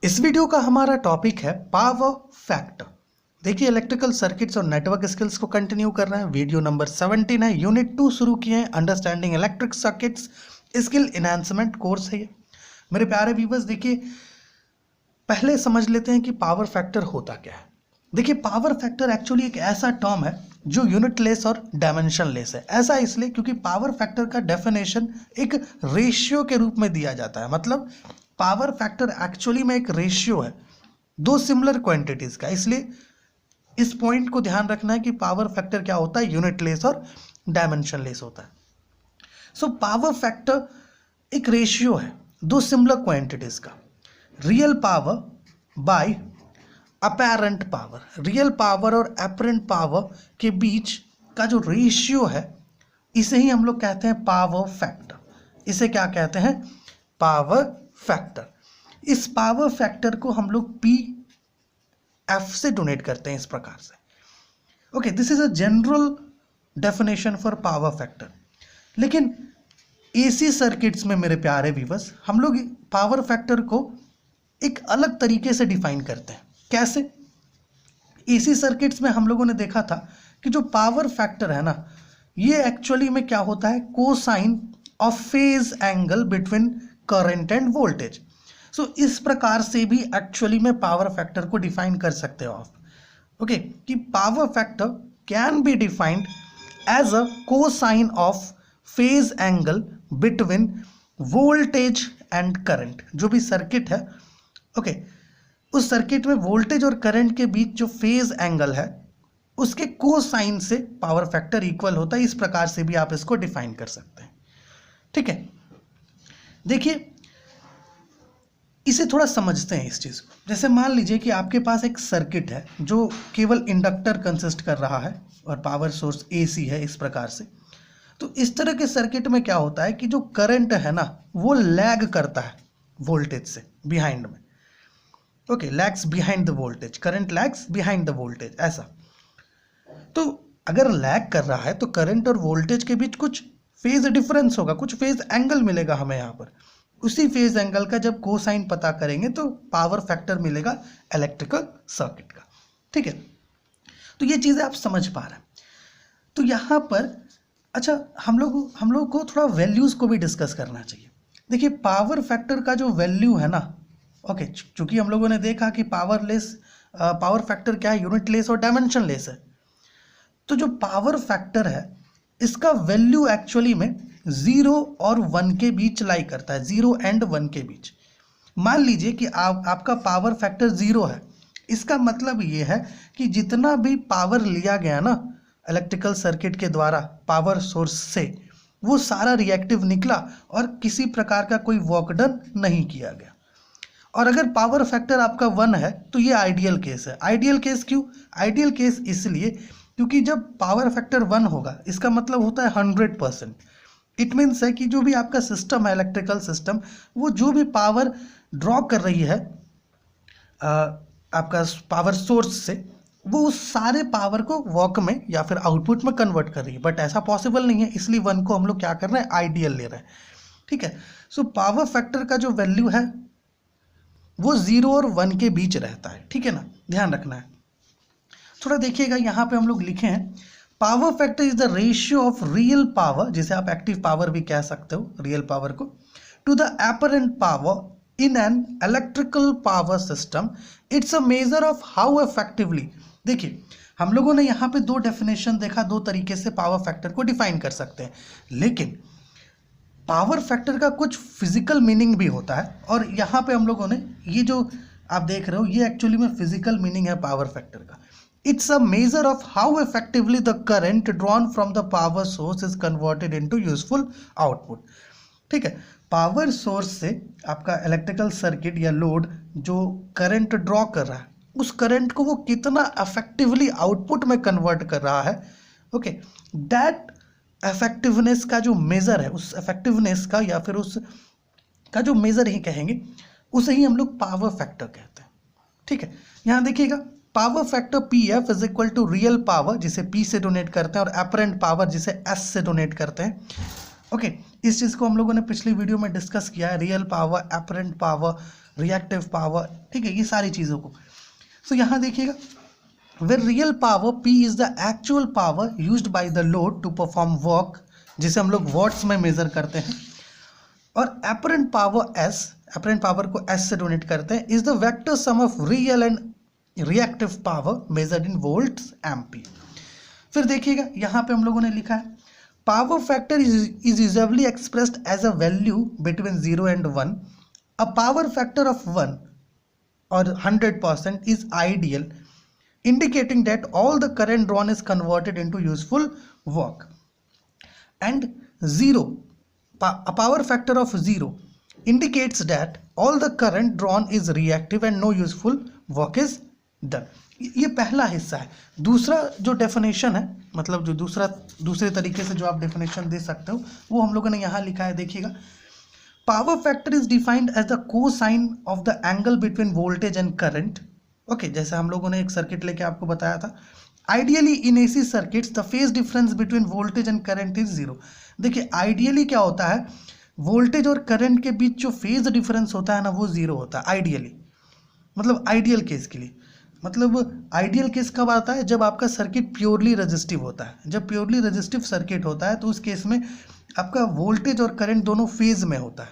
इस वीडियो का हमारा टॉपिक है पावर फैक्टर। देखिए, इलेक्ट्रिकल सर्किट्स और नेटवर्क स्किल्स को कंटिन्यू कर रहे हैं। वीडियो नंबर 17 है, यूनिट 2 शुरू किए हैं। Understanding electric circuits skill enhancement course है ये। मेरे प्यारे व्यूअर्स, देखिए पहले समझ लेते हैं कि पावर फैक्टर होता क्या है। देखिए, पावर फैक्टर एक्चुअली एक ऐसा टर्म है जो यूनिटलेस और डायमेंशनलेस है। ऐसा इसलिए क्योंकि पावर फैक्टर का डेफिनेशन एक रेशियो के रूप में दिया जाता है। मतलब पावर फैक्टर एक्चुअली में एक रेशियो है दो सिमिलर क्वांटिटीज का। इसलिए इस पॉइंट को ध्यान रखना है कि पावर फैक्टर क्या होता है, यूनिटलेस और डायमेंशनलेस होता है। सो पावर फैक्टर एक रेशियो है दो सिमिलर क्वांटिटीज का, real power bye apparent power. Real power और अपैरेंट पावर के बीच का जो रेशियो है, इसे ही हम लोग कहते हैं पावर फैक्टर। इसे क्या कहते हैं? Power factor. इस पावर फैक्टर को हम लोग पी एफ से डोनेट करते हैं इस प्रकार से। Okay, this is a general definition for power factor. लेकिन एसी सर्किट्स में मेरे प्यारे व्यूअर्स, हम लोग पावर फैक्टर को एक अलग तरीके से डिफाइन करते हैं। कैसे? एसी सर्किट्स में हम लोगों ने देखा था कि जो पावर फैक्टर है ना, ये एक्चुअली में क्या होता है, cosine of phase angle between current and voltage. So इस प्रकार से भी एक्चुअली में पावर फैक्टर को डिफाइन कर सकते हो आप। ओके, कि power factor can be defined as a cosine of phase angle between voltage and current. जो भी सर्किट है, ओके, उस सर्किट में वोल्टेज और करंट के बीच जो फेज एंगल है, उसके कोसाइन से पावर फैक्टर इक्वल होता है। इस प्रकार से भी आप इसको डिफाइन कर सकते हैं। ठीक है, देखिए इसे थोड़ा समझते हैं इस चीज को। जैसे मान लीजिए कि आपके पास एक सर्किट है जो केवल इंडक्टर कंसिस्ट कर रहा है और पावर सोर्स एसी है इस प्रकार से। तो इस तरह के सर्किट में क्या होता है कि जो करंट है ना, वो लैग करता है वोल्टेज से बिहाइंड में। Okay, lags behind the voltage, current lags behind the voltage, ऐसा। तो अगर लैग कर रहा है तो करंट और वोल्टेज के बीच कुछ फेज डिफरेंस होगा, कुछ फेज एंगल मिलेगा हमें यहाँ पर। उसी फेज एंगल का जब कोसाइन पता करेंगे तो पावर फैक्टर मिलेगा इलेक्ट्रिकल सर्किट का। ठीक है, तो ये चीज़ें आप समझ पा रहे हैं। तो यहाँ पर अच्छा, हम लोग को थोड़ा वैल्यूज़ को भी डिस्कस करना चाहिए। देखिए, पावर फैक्टर का जो वैल्यू है ना, ओके, चूंकि हम लोगों ने देखा कि पावर फैक्टर क्या है, यूनिटलेस और डायमेंशनलेस है। तो जो पावर फैक्टर है, इसका वैल्यू एक्चुअली में 0 और 1 के बीच लाई करता है, 0 एंड 1 के बीच। मान लीजिए कि आपका पावर फैक्टर 0 है। इसका मतलब ये है कि जितना भी पावर लिया गया ना इलेक्ट्रिकल सर्किट के द्वारा पावर सोर्स से, वो सारा रिएक्टिव निकला और किसी प्रकार का कोई वर्क डन नहीं किया गया। और अगर पावर फैक्टर आपका 1 है तो ये आइडियल केस है। आइडियल केस क्यों? आइडियल केस इसलिए क्योंकि जब पावर फैक्टर 1 होगा, इसका मतलब होता है 100%। इट मीन्स है कि जो भी आपका सिस्टम है, इलेक्ट्रिकल सिस्टम, वो जो भी पावर ड्रॉ कर रही है आपका पावर सोर्स से, वो उस सारे पावर को वर्क में या फिर आउटपुट में कन्वर्ट कर रही है। बट ऐसा पॉसिबल नहीं है, इसलिए 1 को हम लोग क्या कर रहे हैं, आइडियल ले रहे हैं। ठीक है, सो पावर फैक्टर का जो वैल्यू है वो 0 और 1 के बीच रहता है। ठीक है ना, ध्यान रखना है। थोड़ा देखिएगा, यहाँ पे हम लोग लिखे हैं power factor is the ratio of real power, जिसे आप एक्टिव पावर भी कह सकते हो, रियल पावर को, to the apparent power in an electrical power system. It's a measure of how effectively. देखिए, हम लोगों ने यहाँ पे दो डेफिनेशन देखा, दो तरीके से पावर फैक्टर को डिफाइन कर सकते हैं। लेकिन पावर फैक्टर का कुछ फिजिकल मीनिंग भी होता है, और यहाँ पे हम लोगों ने ये जो आप देख रहे हो, ये एक्चुअली में फिजिकल मीनिंग है पावर फैक्टर का। It's a measure of how effectively the current drawn from the power source is converted into useful output. ठीक है, पावर सोर्स से आपका इलेक्ट्रिकल सर्किट या लोड जो करंट ड्रॉ कर रहा है, उस करंट को वो कितना इफेक्टिवली आउटपुट में कन्वर्ट कर रहा है। ओके, दैट इफेक्टिवनेस का जो मेजर है, उस इफेक्टिवनेस का या फिर उस का जो मेजर ही कहेंगे, उसे ही हम लोग पावर फैक्टर कहते हैं। ठीक है, यहाँ देखिएगा, power factor p f is equal to real power, जिसे पी से डोनेट करते हैं, और अपरेंट पावर जिसे एस से डोनेट करते हैं। ओके, इस चीज़ को हम लोगों ने पिछली वीडियो में डिस्कस किया है। Real power, apparent power, reactive power, ठीक है, ये सारी चीज़ों को। सो यहाँ देखिएगा, where real power P is the actual power used by the load to perform work, जिसे हम लोग वॉट्स में मेजर करते हैं, और apparent power S, apparent power को S से डोनेट करते हैं, is the vector sum of real and reactive power measured in volts ampere। फिर देखिएगा यहाँ पे हम लोगों ने लिखा है power factor is usually expressed as a value between 0 and 1। a power factor of 1 or 100% is ideal, indicating that all the current drawn is converted into useful work, and 0, a power factor of 0 indicates that all the current drawn is reactive and no useful work is done। ये पहला हिस्सा है। दूसरा जो definition है, मतलब जो दूसरे तरीके से जो आप डेफिनेशन दे सकते हो, वो हम लोगों ने यहाँ लिखा है, देखिएगा, power factor is defined as the cosine of the angle between voltage and current. Okay, जैसे हम लोगों ने एक सर्किट लेके आपको बताया था, ideally in AC circuits the phase difference between voltage and current is 0। देखिए आइडियली क्या होता है, वोल्टेज और करंट के बीच जो फेज डिफरेंस होता है ना, वो 0 होता है आइडियली, मतलब आइडियल केस के लिए। मतलब आइडियल केस कब आता है, जब आपका सर्किट प्योरली रेजिस्टिव होता है। जब प्योरली रेजिस्टिव सर्किट होता है तो उस केस में आपका वोल्टेज और करंट दोनों फेज में होता है,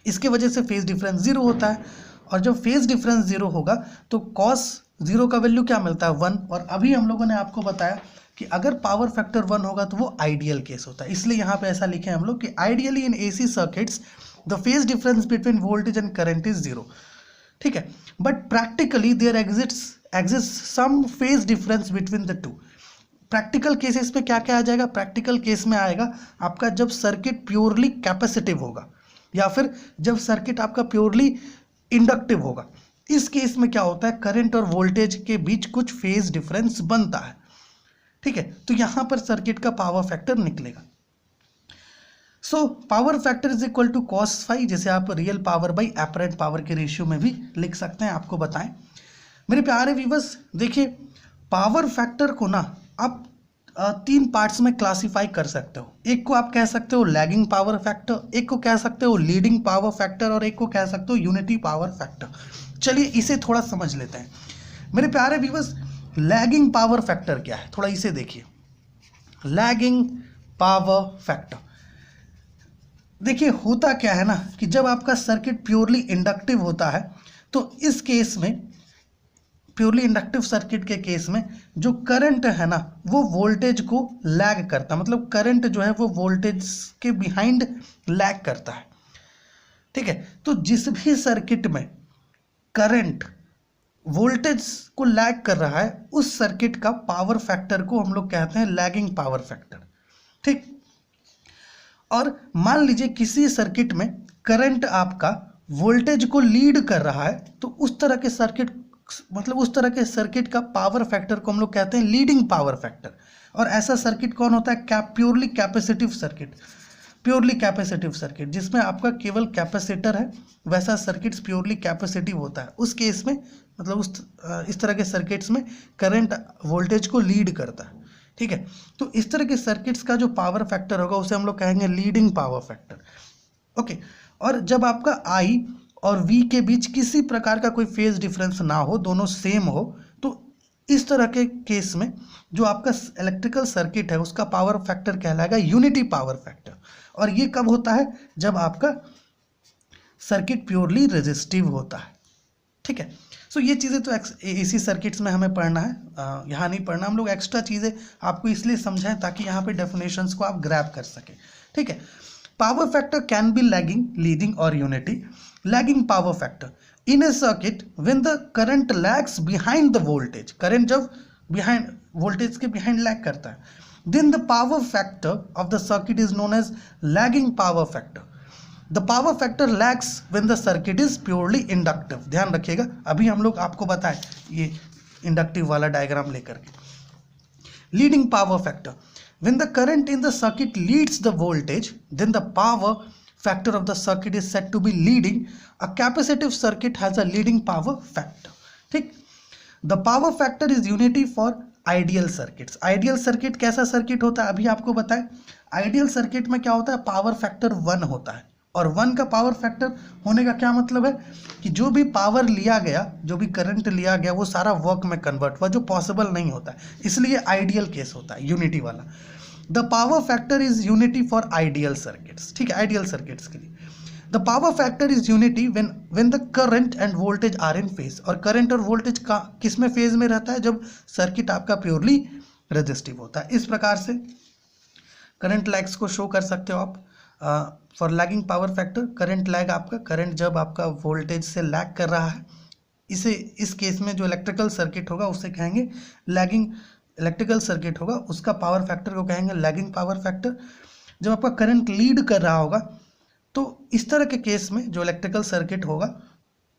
इसके वजह से फेज डिफरेंस 0 होता है। और जब फेज डिफरेंस 0 होगा तो कॉस 0 का वैल्यू क्या मिलता है, 1। और अभी हम लोगों ने आपको बताया कि अगर पावर फैक्टर 1 होगा तो वो आइडियल केस होता है, इसलिए यहाँ पे ऐसा लिखे हम लोग कि ideally in AC circuits the phase difference between voltage and current is 0, ठीक है। But practically there exist some phase difference between the two. Practical cases पे क्या क्या आ जाएगा, प्रैक्टिकल केस में आएगा आपका जब सर्किट प्योरली कैपेसिटिव होगा, या फिर जब सर्किट आपका प्योरली इंडक्टिव होगा। इस केस में क्या होता है, करंट और वोल्टेज के बीच कुछ फेज डिफरेंस बनता है, ठीक है। तो यहां पर सर्किट का पावर फैक्टर निकलेगा। So power factor is equal to cos phi, जिसे आप real power by apparent power के रेशियो में भी लिख सकते हैं। आपको बताएं मेरे प्यारे व्यूअर्स, देखिए पावर फैक्टर को ना आप 3 पार्ट्स में क्लासीफाई कर सकते हो। एक को आप कह सकते हो लैगिंग पावर फैक्टर, एक को कह सकते हो लीडिंग पावर फैक्टर, और एक को कह सकते हो यूनिटी पावर फैक्टर। चलिए इसे थोड़ा समझ लेते हैं मेरे प्यारे व्यूअर्स। लैगिंग पावर फैक्टर क्या है, थोड़ा इसे देखिए। लैगिंग पावर फैक्टर, देखिए होता क्या है ना कि जब आपका सर्किट प्योरली इंडक्टिव होता है तो इस केस में, प्योरली इंडक्टिव सर्किट के केस में जो करंट है ना वो वोल्टेज को लैग करता है, मतलब करंट जो है वो वोल्टेज के बिहाइंड लैग करता है, ठीक है। तो जिस भी सर्किट में करंट वोल्टेज को लैग कर रहा है उस सर्किट का पावर फैक्टर को हम लोग कहते हैं लैगिंग पावर फैक्टर, ठीक। और मान लीजिए किसी सर्किट में करंट आपका वोल्टेज को लीड कर रहा है तो उस तरह के सर्किट, मतलब उस तरह के सर्किट का पावर फैक्टर को हम लोग कहते हैं लीडिंग पावर फैक्टर। और ऐसा सर्किट कौन होता है, purely capacitive circuit. Purely capacitive circuit जिसमें आपका केवल कैपेसिटर है, वैसा सर्किट्स प्योरली कैपेसिटिव होता है। उस केस में मतलब इस तरह के सर्किट्स में करंट वोल्टेज को लीड करता है, ठीक है। तो इस तरह के सर्किट्स का जो पावर फैक्टर होगा उसे हम लोग कहेंगे लीडिंग पावर फैक्टर, ओके। और जब आपका आई और V के बीच किसी प्रकार का कोई फेज डिफरेंस ना हो, दोनों सेम हो, तो इस तरह के केस में जो आपका इलेक्ट्रिकल सर्किट है उसका पावर फैक्टर कहलाएगा यूनिटी पावर फैक्टर। और ये कब होता है, जब आपका सर्किट प्योरली रेजिस्टिव होता है, ठीक है। सो ये चीज़ें तो एसी सर्किट्स में हमें पढ़ना है, यहाँ नहीं पढ़ना। हम लोग एक्स्ट्रा चीज़ें आपको इसलिए समझाएं ताकि यहाँ पे डेफिनेशंस को आप ग्रैब कर सकें, ठीक है। Power factor can be lagging, leading और unity. Lagging power factor in a circuit when the current lags behind the voltage, current जब बिहाइंड वोल्टेज के बिहाइंड लैग करता है, then the power factor of the circuit is known as lagging power factor. The power factor lags when the circuit is purely inductive. ध्यान रखिएगा, अभी हम लोग आपको बताएं ये इंडक्टिव वाला डायग्राम लेकर के। Leading power factor, when the current in the circuit leads the voltage, then the power factor of the circuit is said to be leading. A capacitive circuit has a leading power factor, ठीक। The power factor is unity for ideal circuits. Ideal circuit कैसा circuit होता है अभी आपको बताएं। Ideal circuit में क्या होता है, पावर फैक्टर 1 होता है, और 1 का पावर फैक्टर होने का क्या मतलब है कि जो भी पावर लिया गया, जो भी करंट लिया गया, वो सारा वर्क में कन्वर्ट हुआ, जो पॉसिबल नहीं होता है, इसलिए आइडियल केस होता है यूनिटी वाला। The power factor is unity for ideal circuits, ठीक है, आइडियल सर्किट्स के लिए। The power factor is unity when the current and voltage are in phase, और करंट और वोल्टेज का किस में फेज में रहता है, जब सर्किट आपका प्योरली रेजिस्टिव होता है। इस प्रकार से करंट लैग्स को शो कर सकते हो आप। For lagging power factor, current lag आपका, करंट जब आपका वोल्टेज से लैग कर रहा है, इसे इस केस में जो इलेक्ट्रिकल सर्किट होगा उससे कहेंगे लैगिंग इलेक्ट्रिकल सर्किट होगा, उसका पावर फैक्टर को कहेंगे लैगिंग पावर फैक्टर। जब आपका करंट लीड कर रहा होगा तो इस तरह के केस में जो इलेक्ट्रिकल सर्किट होगा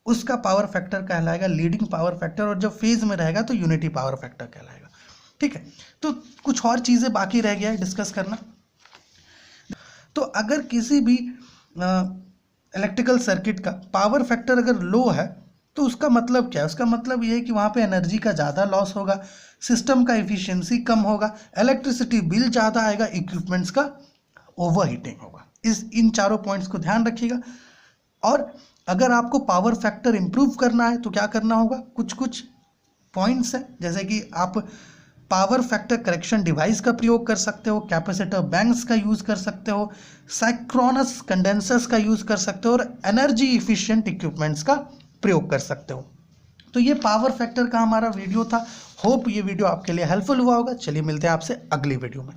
उसका पावर फैक्टर कहलाएगा लीडिंग पावर फैक्टर, और जब फेज में रहेगा तो यूनिटी पावर फैक्टर कहलाएगा, ठीक है। तो कुछ और चीज़ें बाकी रह गया है डिस्कस करना। तो अगर किसी भी इलेक्ट्रिकल सर्किट का पावर फैक्टर अगर लो है तो उसका मतलब क्या है, उसका मतलब ये है कि वहाँ पे एनर्जी का ज़्यादा लॉस होगा, सिस्टम का एफिशिएंसी कम होगा, इलेक्ट्रिसिटी बिल ज़्यादा आएगा, इक्विपमेंट्स का ओवरहीटिंग होगा। इन चारों पॉइंट्स को ध्यान रखिएगा। और अगर आपको पावर फैक्टर इंप्रूव करना है तो क्या करना होगा, कुछ कुछ पॉइंट्स हैं, जैसे कि आप पावर फैक्टर करेक्शन डिवाइस का प्रयोग कर सकते हो, कैपेसिटर बैंक्स का यूज़ कर सकते हो, साइक्रोनस कंडेंसर्स का यूज़ कर सकते हो, और एनर्जी इफिशिएंट इक्विपमेंट्स का प्रयोग कर सकते हो। तो ये पावर फैक्टर का हमारा वीडियो था। होप ये वीडियो आपके लिए हेल्पफुल हुआ होगा। चलिए मिलते हैं आपसे अगली वीडियो में।